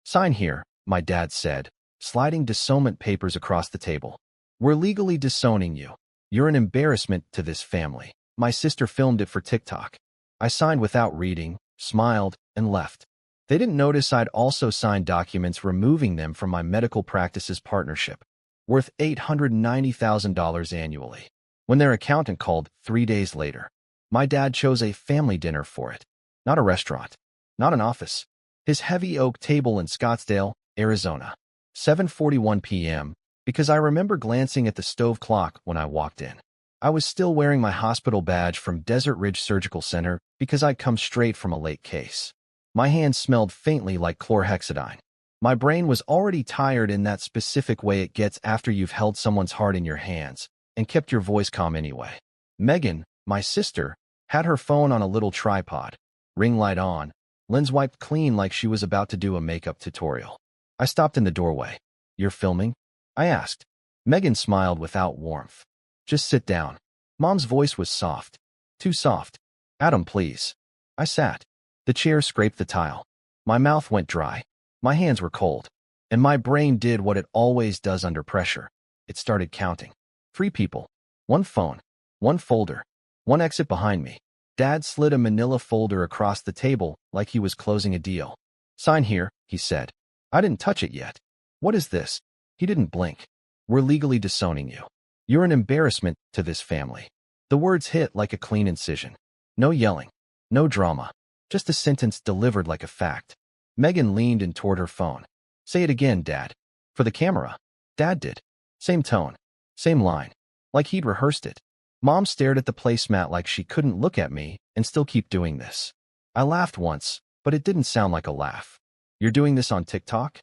Sign here, my dad said, sliding disownment papers across the table. We're legally disowning you. You're an embarrassment to this family. My sister filmed it for TikTok. I signed without reading, smiled, and left. They didn't notice I'd also signed documents removing them from my medical practice's partnership, worth $890,000 annually. When their accountant called 3 days later, my dad chose a family dinner for it. Not a restaurant. Not an office. His heavy oak table in Scottsdale, Arizona. 7:41 p.m., because I remember glancing at the stove clock when I walked in. I was still wearing my hospital badge from Desert Ridge Surgical Center because I'd come straight from a late case. My hands smelled faintly like chlorhexidine. My brain was already tired in that specific way it gets after you've held someone's heart in your hands and kept your voice calm anyway. Megan, my sister, had her phone on a little tripod, ring light on, lens wiped clean like she was about to do a makeup tutorial. I stopped in the doorway. You're filming? I asked. Megan smiled without warmth. Just sit down. Mom's voice was soft. Too soft. Adam, please. I sat. The chair scraped the tile. My mouth went dry. My hands were cold. And my brain did what it always does under pressure. It started counting. 3 people. 1 phone. 1 folder. 1 exit behind me. Dad slid a manila folder across the table like he was closing a deal. Sign here, he said. I didn't touch it yet. What is this? He didn't blink. We're legally disowning you. You're an embarrassment to this family. The words hit like a clean incision. No yelling. No drama. Just a sentence delivered like a fact. Megan leaned in toward her phone. Say it again, Dad. For the camera. Dad did. Same tone. Same line. Like he'd rehearsed it. Mom stared at the placemat like she couldn't look at me and still keep doing this. I laughed once, but it didn't sound like a laugh. You're doing this on TikTok?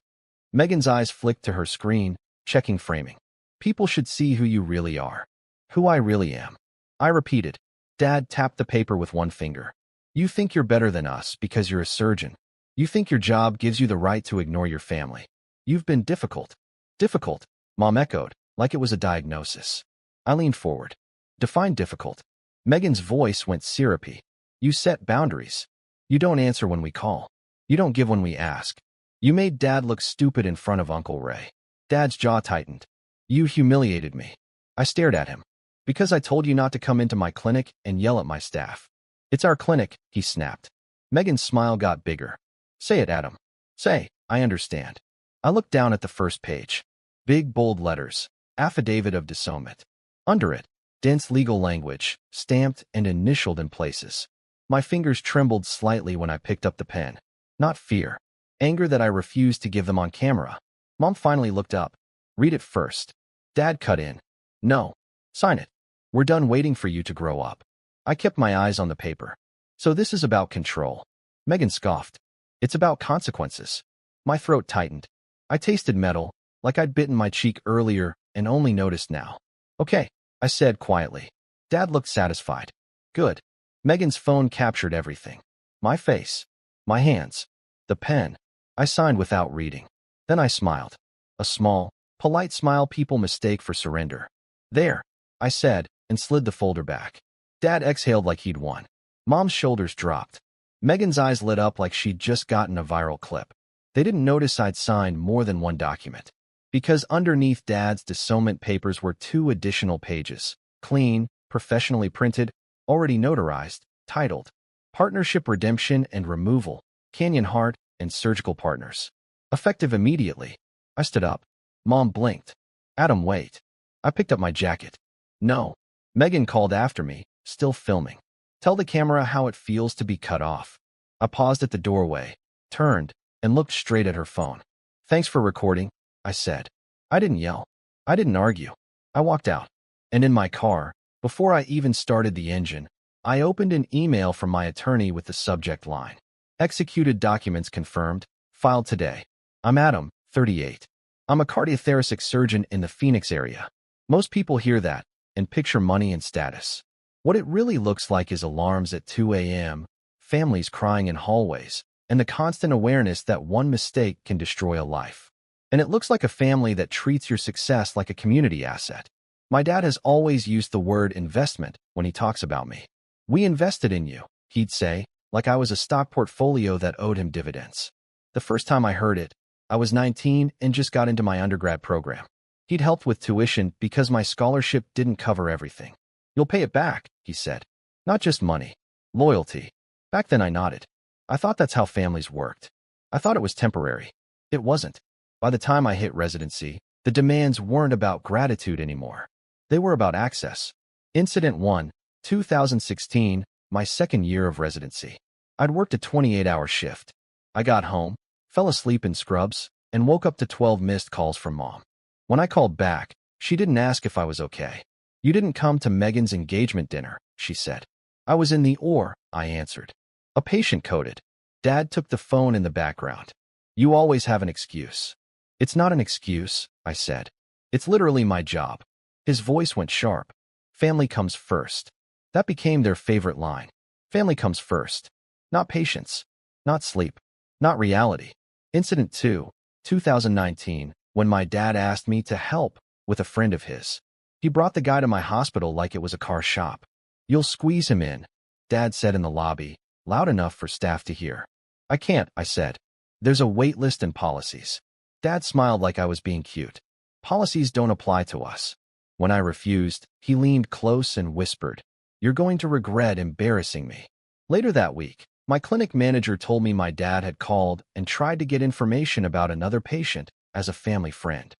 Megan's eyes flicked to her screen, checking framing. People should see who you really are. Who I really am. I repeated. Dad tapped the paper with 1 finger. You think you're better than us because you're a surgeon. You think your job gives you the right to ignore your family. You've been difficult. Difficult, Mom echoed, like it was a diagnosis. I leaned forward. Define difficult. Megan's voice went syrupy. You set boundaries. You don't answer when we call. You don't give when we ask. You made Dad look stupid in front of Uncle Ray. Dad's jaw tightened. You humiliated me. I stared at him. Because I told you not to come into my clinic and yell at my staff. It's our clinic, he snapped. Megan's smile got bigger. Say it, Adam. Say, I understand. I looked down at the first page. Big bold letters. Affidavit of Disownment. Under it, dense legal language, stamped and initialed in places. My fingers trembled slightly when I picked up the pen. Not fear. Anger that I refused to give them on camera. Mom finally looked up. Read it first. Dad cut in. No. Sign it. We're done waiting for you to grow up. I kept my eyes on the paper. So this is about control. Megan scoffed. It's about consequences. My throat tightened. I tasted metal, like I'd bitten my cheek earlier and only noticed now. Okay, I said quietly. Dad looked satisfied. Good. Megan's phone captured everything. My face. My hands. The pen. I signed without reading. Then I smiled. A small, polite smile people mistake for surrender. There, I said, and slid the folder back. Dad exhaled like he'd won. Mom's shoulders dropped. Megan's eyes lit up like she'd just gotten a viral clip. They didn't notice I'd signed more than 1 document. Because underneath Dad's disownment papers were 2 additional pages. Clean, professionally printed, already notarized, titled Partnership Redemption and Removal, Canyon Heart and Surgical Partners. Effective immediately. I stood up. Mom blinked. Adam, wait. I picked up my jacket. No. Megan called after me, still filming. Tell the camera how it feels to be cut off. I paused at the doorway, turned, and looked straight at her phone. Thanks for recording, I said. I didn't yell. I didn't argue. I walked out. And in my car, before I even started the engine, I opened an email from my attorney with the subject line. Executed documents confirmed, filed today. I'm Adam, 38. I'm a cardiothoracic surgeon in the Phoenix area. Most people hear that and picture money and status. What it really looks like is alarms at 2 a.m., families crying in hallways, and the constant awareness that one mistake can destroy a life. And it looks like a family that treats your success like a community asset. My dad has always used the word investment when he talks about me. We invested in you, he'd say, like I was a stock portfolio that owed him dividends. The first time I heard it, I was 19 and just got into my undergrad program. He'd helped with tuition because my scholarship didn't cover everything. You'll pay it back, he said. Not just money. Loyalty. Back then I nodded. I thought that's how families worked. I thought it was temporary. It wasn't. By the time I hit residency, the demands weren't about gratitude anymore. They were about access. Incident 1, 2016, my second year of residency. I'd worked a 28-hour shift. I got home, fell asleep in scrubs, and woke up to 12 missed calls from Mom. When I called back, she didn't ask if I was okay. You didn't come to Megan's engagement dinner, she said. I was in the OR, I answered. A patient coded. Dad took the phone in the background. You always have an excuse. It's not an excuse, I said. It's literally my job. His voice went sharp. Family comes first. That became their favorite line. Family comes first. Not patience. Not sleep. Not reality. Incident 2, 2019, when my dad asked me to help with a friend of his. He brought the guy to my hospital like it was a car shop. You'll squeeze him in, Dad said in the lobby, loud enough for staff to hear. I can't, I said. There's a wait list and policies. Dad smiled like I was being cute. Policies don't apply to us. When I refused, he leaned close and whispered, You're going to regret embarrassing me. Later that week, my clinic manager told me my dad had called and tried to get information about another patient as a family friend.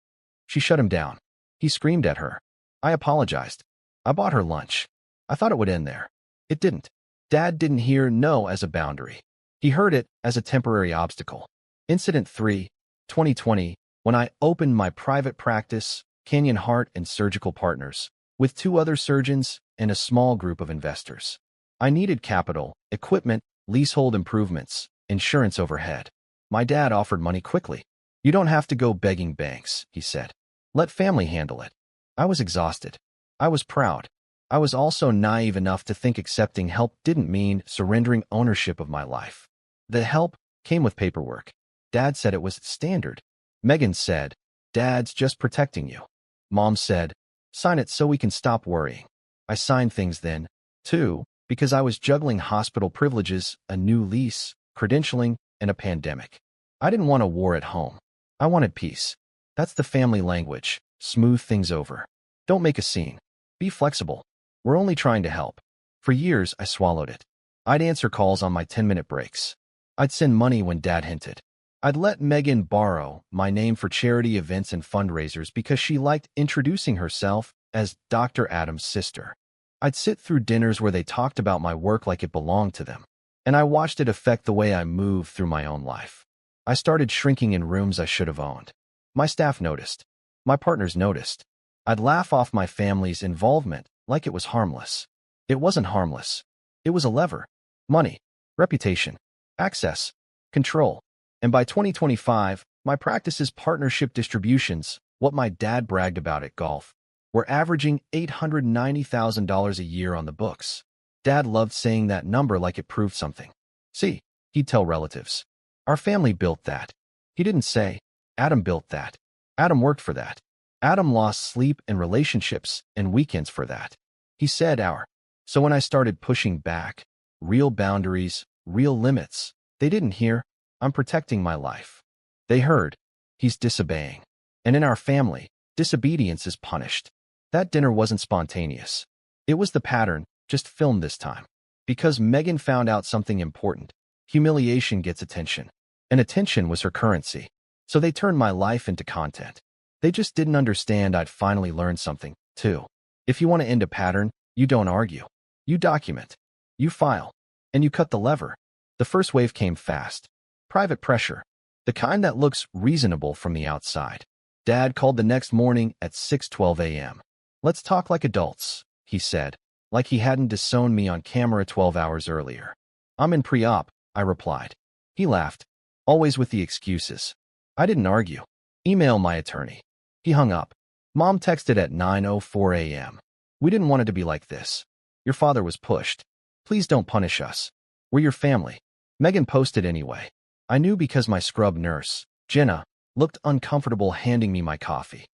She shut him down. He screamed at her. I apologized. I bought her lunch. I thought it would end there. It didn't. Dad didn't hear no as a boundary. He heard it as a temporary obstacle. Incident 3, 2020, when I opened my private practice, Canyon Heart and Surgical Partners, with 2 other surgeons and a small group of investors. I needed capital, equipment, leasehold improvements, insurance overhead. My dad offered money quickly. You don't have to go begging banks, he said. Let family handle it. I was exhausted. I was proud. I was also naive enough to think accepting help didn't mean surrendering ownership of my life. The help came with paperwork. Dad said it was standard. Megan said, Dad's just protecting you. Mom said, sign it so we can stop worrying. I signed things then, too, because I was juggling hospital privileges, a new lease, credentialing, and a pandemic. I didn't want a war at home. I wanted peace. That's the family language. Smooth things over. Don't make a scene. Be flexible. We're only trying to help. For years, I swallowed it. I'd answer calls on my 10-minute breaks. I'd send money when Dad hinted. I'd let Megan borrow my name for charity events and fundraisers because she liked introducing herself as Dr. Adam's sister. I'd sit through dinners where they talked about my work like it belonged to them, and I watched it affect the way I moved through my own life. I started shrinking in rooms I should have owned. My staff noticed. My partners noticed. I'd laugh off my family's involvement like it was harmless. It wasn't harmless. It was a lever. Money, reputation, access, control. And by 2025, my practice's partnership distributions, what my dad bragged about at golf, were averaging $890,000 a year on the books. Dad loved saying that number like it proved something. See, he'd tell relatives. Our family built that. He didn't say, Adam built that. Adam worked for that. Adam lost sleep and relationships and weekends for that. He said our. So when I started pushing back, real boundaries, real limits, they didn't hear, I'm protecting my life. They heard, he's disobeying. And in our family, disobedience is punished. That dinner wasn't spontaneous. It was the pattern, just filmed this time. Because Megan found out something important. Humiliation gets attention. And attention was her currency. So they turned my life into content. They just didn't understand I'd finally learned something, too. If you want to end a pattern, you don't argue. You document. You file. And you cut the lever. The first wave came fast. Private pressure. The kind that looks reasonable from the outside. Dad called the next morning at 6:12 a.m. Let's talk like adults, he said, like he hadn't disowned me on camera 12 hours earlier. I'm in pre-op, I replied. He laughed, always with the excuses. I didn't argue. Email my attorney. He hung up. Mom texted at 9:04 a.m. We didn't want it to be like this. Your father was pushed. Please don't punish us. We're your family. Megan posted anyway. I knew because my scrub nurse, Jenna, looked uncomfortable handing me my coffee.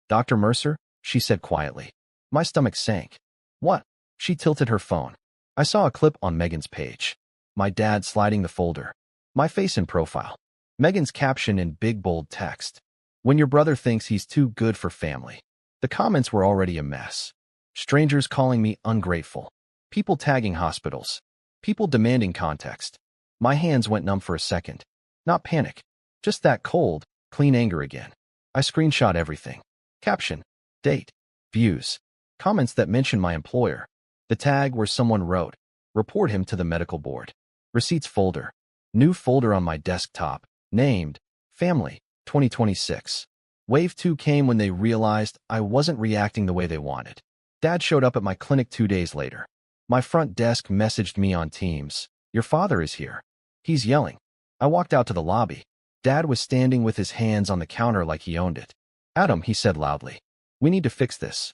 Dr. Mercer? She said quietly. My stomach sank. What? She tilted her phone. I saw a clip on Megan's page. My dad sliding the folder. My face in profile. Megan's caption in big bold text. When your brother thinks he's too good for family. The comments were already a mess. Strangers calling me ungrateful. People tagging hospitals. People demanding context. My hands went numb for a second. Not panic. Just that cold, clean anger again. I screenshot everything. Caption. Date. Views. Comments that mention my employer. The tag where someone wrote, report him to the medical board. Receipts folder. New folder on my desktop. Named, Family, 2026. Wave 2 came when they realized I wasn't reacting the way they wanted. Dad showed up at my clinic 2 days later. My front desk messaged me on Teams. Your father is here. He's yelling. I walked out to the lobby. Dad was standing with his hands on the counter like he owned it. Adam, he said loudly. We need to fix this.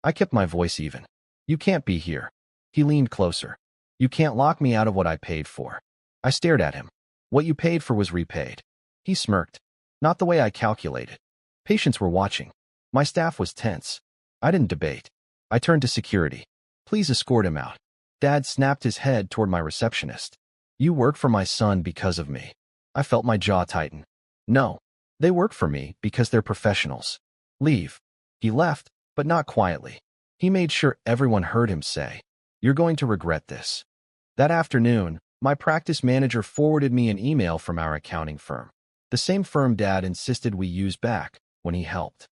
I kept my voice even. You can't be here. He leaned closer. You can't lock me out of what I paid for. I stared at him. What you paid for was repaid. He smirked. Not the way I calculated. Patients were watching. My staff was tense. I didn't debate. I turned to security. Please escort him out. Dad snapped his head toward my receptionist. You work for my son because of me. I felt my jaw tighten. No. They work for me because they're professionals. Leave. He left, but not quietly. He made sure everyone heard him say, You're going to regret this. That afternoon, my practice manager forwarded me an email from our accounting firm. The same firm Dad insisted we use back when he helped.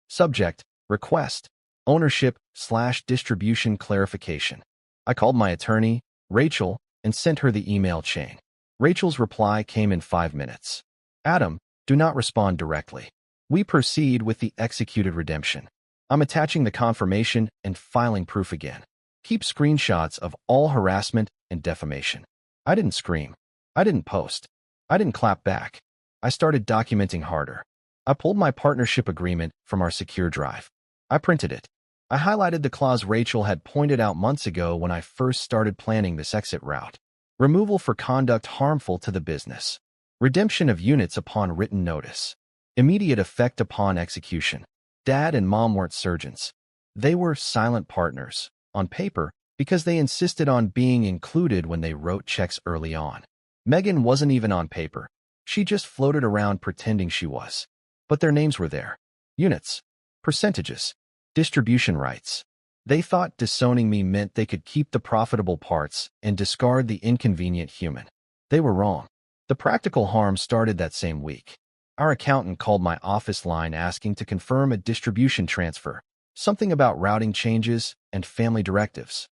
Subject, request, ownership/distribution clarification. I called my attorney, Rachel, and sent her the email chain. Rachel's reply came in 5 minutes. Adam, do not respond directly. We proceed with the executed redemption. I'm attaching the confirmation and filing proof again. Keep screenshots of all harassment and defamation. I didn't scream. I didn't post. I didn't clap back. I started documenting harder. I pulled my partnership agreement from our secure drive. I printed it. I highlighted the clause Rachel had pointed out months ago when I first started planning this exit route. Removal for conduct harmful to the business. Redemption of units upon written notice. Immediate effect upon execution. Dad and Mom weren't surgeons. They were silent partners, on paper, because they insisted on being included when they wrote checks early on. Megan wasn't even on paper. She just floated around pretending she was. But their names were there. Units. Percentages. Distribution rights. They thought disowning me meant they could keep the profitable parts and discard the inconvenient human. They were wrong. The practical harm started that same week. Our accountant called my office line asking to confirm a distribution transfer, something about routing changes and family directives.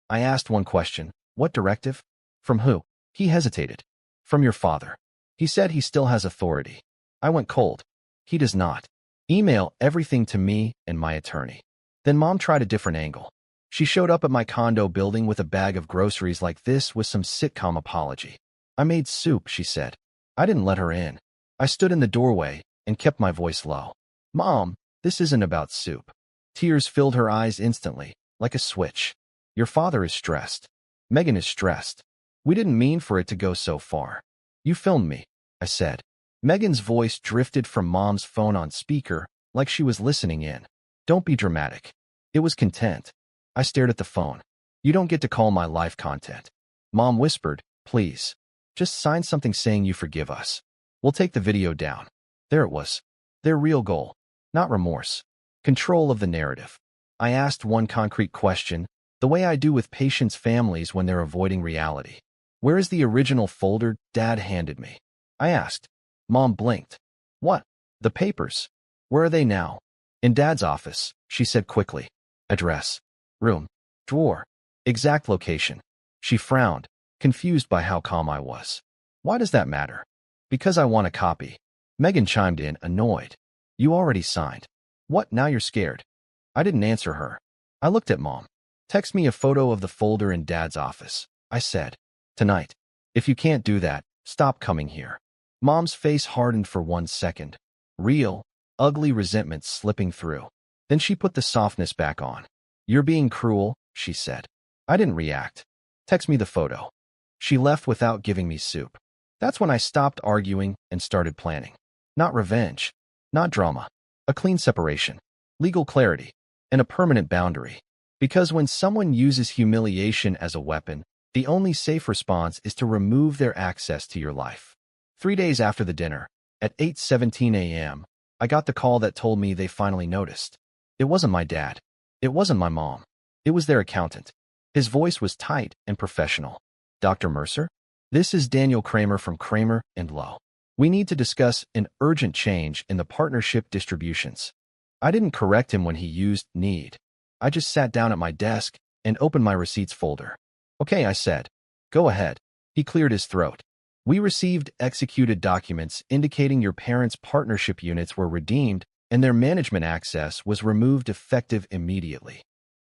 I asked one question, what directive? From who? He hesitated. From your father. He said he still has authority. I went cold. He does not. Email everything to me and my attorney. Then Mom tried a different angle. She showed up at my condo building with a bag of groceries like this with some sitcom apology. I made soup, she said. I didn't let her in. I stood in the doorway and kept my voice low. Mom, this isn't about soup. Tears filled her eyes instantly, like a switch. Your father is stressed. Megan is stressed. We didn't mean for it to go so far. You filmed me, I said. Megan's voice drifted from Mom's phone on speaker, like she was listening in. Don't be dramatic. It was content. I stared at the phone. You don't get to call my life content. Mom whispered, please. Just sign something saying you forgive us. We'll take the video down. There it was. Their real goal. Not remorse. Control of the narrative. I asked one concrete question, the way I do with patients' families when they're avoiding reality. Where is the original folder Dad handed me? I asked. Mom blinked. What? The papers. Where are they now? In Dad's office, she said quickly. Address. Room. Drawer. Exact location. She frowned, confused by how calm I was. Why does that matter? Because I want a copy. Megan chimed in, annoyed. You already signed. What, now you're scared? I didn't answer her. I looked at Mom. Text me a photo of the folder in Dad's office. I said. Tonight. If you can't do that, stop coming here. Mom's face hardened for 1 second. Real, ugly resentment slipping through. Then she put the softness back on. You're being cruel, she said. I didn't react. Text me the photo. She left without giving me soup. That's when I stopped arguing and started planning. Not revenge. Not drama. A clean separation. Legal clarity. And a permanent boundary. Because when someone uses humiliation as a weapon, the only safe response is to remove their access to your life. 3 days after the dinner, at 8:17 a.m., I got the call that told me they finally noticed. It wasn't my dad. It wasn't my mom. It was their accountant. His voice was tight and professional. Dr. Mercer? This is Daniel Kramer from Kramer and Lowe. We need to discuss an urgent change in the partnership distributions. I didn't correct him when he used need. I just sat down at my desk and opened my receipts folder. Okay, I said. Go ahead. He cleared his throat. We received executed documents indicating your parents' partnership units were redeemed and their management access was removed effective immediately.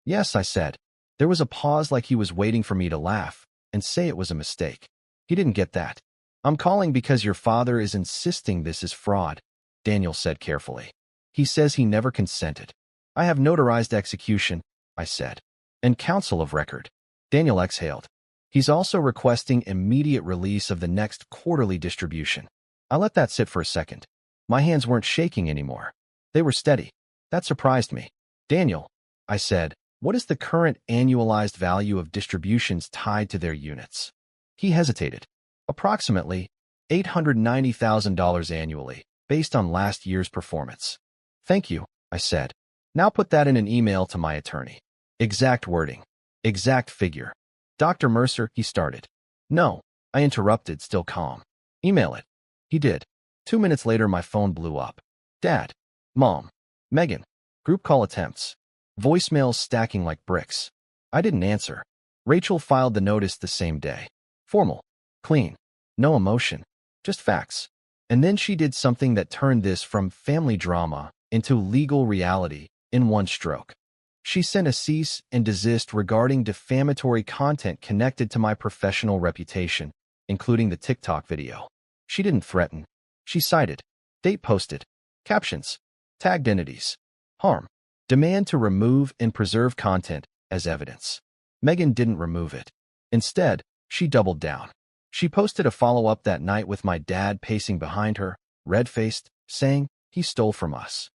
Yes, I said. There was a pause like he was waiting for me to laugh and say it was a mistake. He didn't get that. I'm calling because your father is insisting this is fraud, Daniel said carefully. He says he never consented. I have notarized execution, I said, and counsel of record. Daniel exhaled. He's also requesting immediate release of the next quarterly distribution. I let that sit for a second. My hands weren't shaking anymore. They were steady. That surprised me. Daniel, I said, what is the current annualized value of distributions tied to their units? He hesitated. Approximately $890,000 annually, based on last year's performance. Thank you, I said. Now put that in an email to my attorney. Exact wording. Exact figure. Dr. Mercer, he started. No, I interrupted, still calm. Email it. He did. 2 minutes later, my phone blew up. Dad. Mom. Megan. Group call attempts. Voicemails stacking like bricks. I didn't answer. Rachel filed the notice the same day. Formal. Clean. No emotion. Just facts. And then she did something that turned this from family drama into legal reality in one stroke. She sent a cease and desist regarding defamatory content connected to my professional reputation, including the TikTok video. She didn't threaten. She cited. Date posted. Captions. Tagged entities. Harm. Demand to remove and preserve content as evidence. Megan didn't remove it. Instead, she doubled down. She posted a follow-up that night with my dad pacing behind her, red-faced, saying, he stole from us.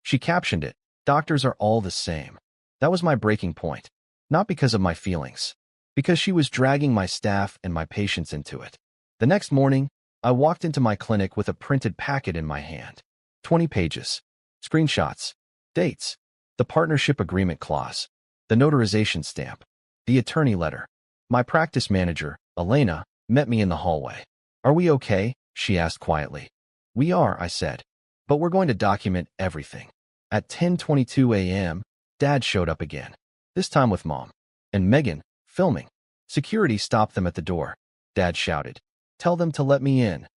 She captioned it, doctors are all the same. That was my breaking point. Not because of my feelings. Because she was dragging my staff and my patients into it. The next morning, I walked into my clinic with a printed packet in my hand. 20 pages. Screenshots. Dates. The partnership agreement clause. The notarization stamp. The attorney letter. My practice manager, Elena, met me in the hallway. Are we okay? She asked quietly. We are, I said. But we're going to document everything. At 10:22 a.m., Dad showed up again. This time with Mom. And Megan, filming. Security stopped them at the door. Dad shouted. Tell them to let me in.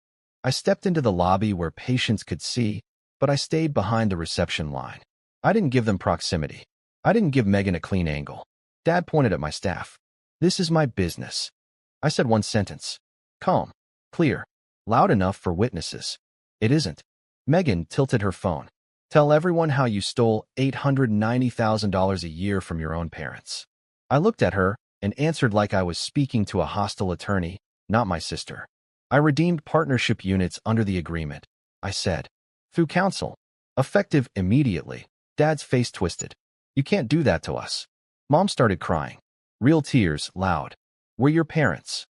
I stepped into the lobby where patients could see, but I stayed behind the reception line. I didn't give them proximity. I didn't give Megan a clean angle. Dad pointed at my staff. This is my business. I said one sentence. Calm. Clear. Loud enough for witnesses. It isn't. Megan tilted her phone. Tell everyone how you stole $890,000 a year from your own parents. I looked at her and answered like I was speaking to a hostile attorney, not my sister. I redeemed partnership units under the agreement, I said. Through counsel. Effective immediately. Dad's face twisted. You can't do that to us. Mom started crying. Real tears, loud. We're your parents.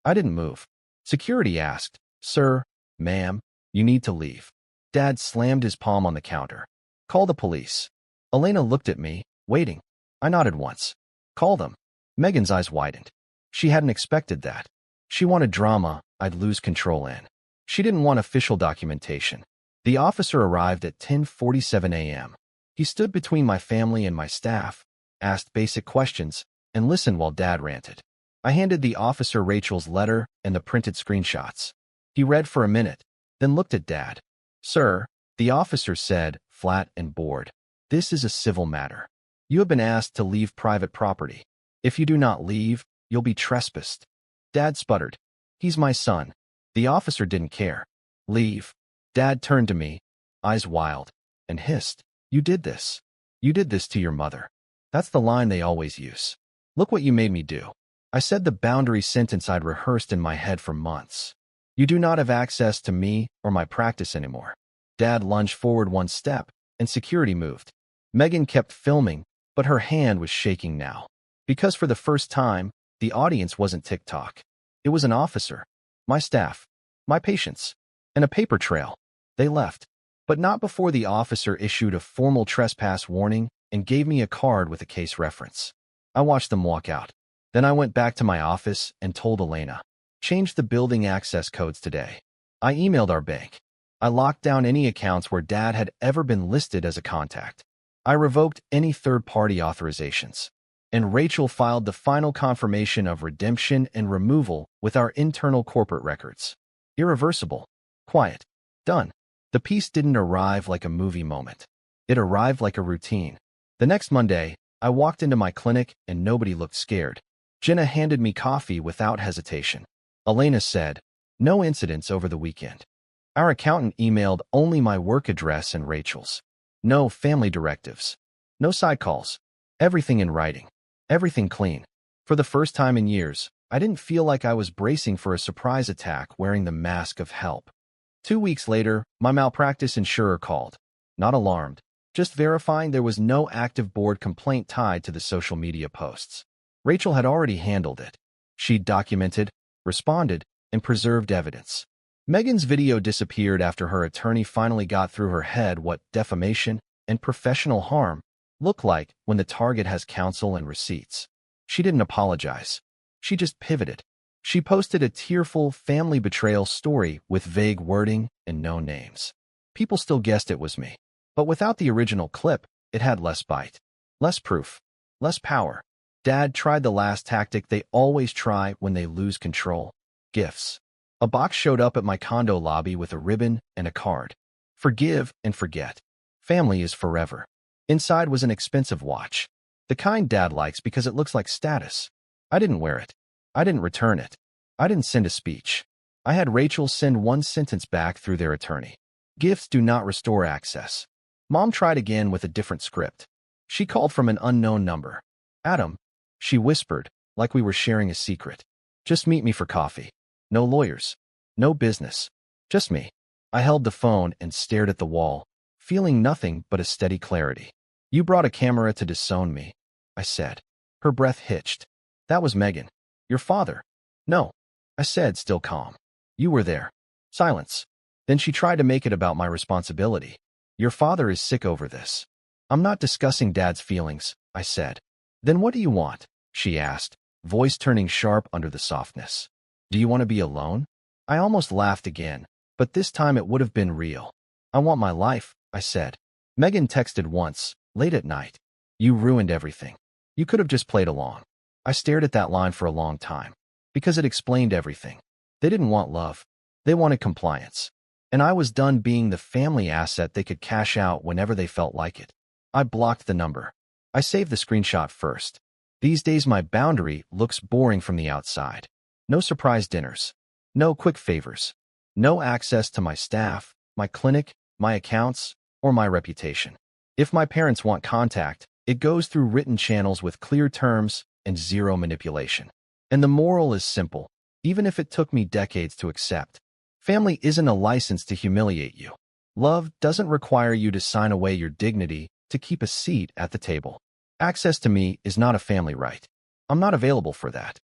I didn't move. Security asked, Sir, ma'am, you need to leave. Dad slammed his palm on the counter. Call the police. Elena looked at me, waiting. I nodded once. Call them. Megan's eyes widened. She hadn't expected that. She wanted drama I'd lose control in. She didn't want official documentation. The officer arrived at 10:47 a.m. He stood between my family and my staff, asked basic questions, and listened while Dad ranted. I handed the officer Rachel's letter and the printed screenshots. He read for a minute, then looked at Dad. Sir, the officer said, flat and bored, this is a civil matter. You have been asked to leave private property. If you do not leave, you'll be trespassed. Dad sputtered. He's my son. The officer didn't care. Leave. Dad turned to me, eyes wild, and hissed. You did this. You did this to your mother. That's the line they always use. Look what you made me do. I said the boundary sentence I'd rehearsed in my head for months. You do not have access to me or my practice anymore. Dad lunged forward one step, and security moved. Megan kept filming, but her hand was shaking now. Because for the first time, the audience wasn't TikTok. It was an officer. My staff. my patience, and a paper trail. They left, but not before the officer issued a formal trespass warning and gave me a card with a case reference. I watched them walk out. Then I went back to my office and told Elena, change the building access codes today. I emailed our bank. I locked down any accounts where Dad had ever been listed as a contact. I revoked any third-party authorizations. And Rachel filed the final confirmation of redemption and removal with our internal corporate records. Irreversible. Quiet. Done. The peace didn't arrive like a movie moment. It arrived like a routine. The next Monday, I walked into my clinic and nobody looked scared. Jenna handed me coffee without hesitation. Elena said, no incidents over the weekend. Our accountant emailed only my work address and Rachel's. No family directives. No side calls. Everything in writing. Everything clean. For the first time in years, I didn't feel like I was bracing for a surprise attack wearing the mask of help. 2 weeks later, my malpractice insurer called. Not alarmed, just verifying there was no active board complaint tied to the social media posts. Rachel had already handled it. She'd documented, responded, and preserved evidence. Megan's video disappeared after her attorney finally got through her head what defamation and professional harm look like when the target has counsel and receipts. She didn't apologize. She just pivoted. She posted a tearful family betrayal story with vague wording and no names. People still guessed it was me. But without the original clip, it had less bite, less proof, less power. Dad tried the last tactic they always try when they lose control. Gifts. A box showed up at my condo lobby with a ribbon and a card. Forgive and forget. Family is forever. Inside was an expensive watch. The kind Dad likes because it looks like status. I didn't wear it. I didn't return it. I didn't send a speech. I had Rachel send one sentence back through their attorney. Gifts do not restore access. Mom tried again with a different script. She called from an unknown number. Adam, she whispered, like we were sharing a secret. Just meet me for coffee. No lawyers. No business. Just me. I held the phone and stared at the wall, feeling nothing but a steady clarity. You brought a camera to disown me, I said. Her breath hitched. That was Megan. Your father. No, I said, still calm. You were there. Silence. Then she tried to make it about my responsibility. Your father is sick over this. I'm not discussing Dad's feelings, I said. Then what do you want? She asked, voice turning sharp under the softness. Do you want to be alone? I almost laughed again, but this time it would have been real. I want my life, I said. Megan texted once, late at night. You ruined everything. You could have just played along. I stared at that line for a long time, because it explained everything. They didn't want love. They wanted compliance. And I was done being the family asset they could cash out whenever they felt like it. I blocked the number. I saved the screenshot first. These days my boundary looks boring from the outside. No surprise dinners. No quick favors. No access to my staff, my clinic, my accounts, or my reputation. If my parents want contact, it goes through written channels with clear terms and zero manipulation. And the moral is simple, even if it took me decades to accept. Family isn't a license to humiliate you. Love doesn't require you to sign away your dignity to keep a seat at the table. Access to me is not a family right. I'm not available for that.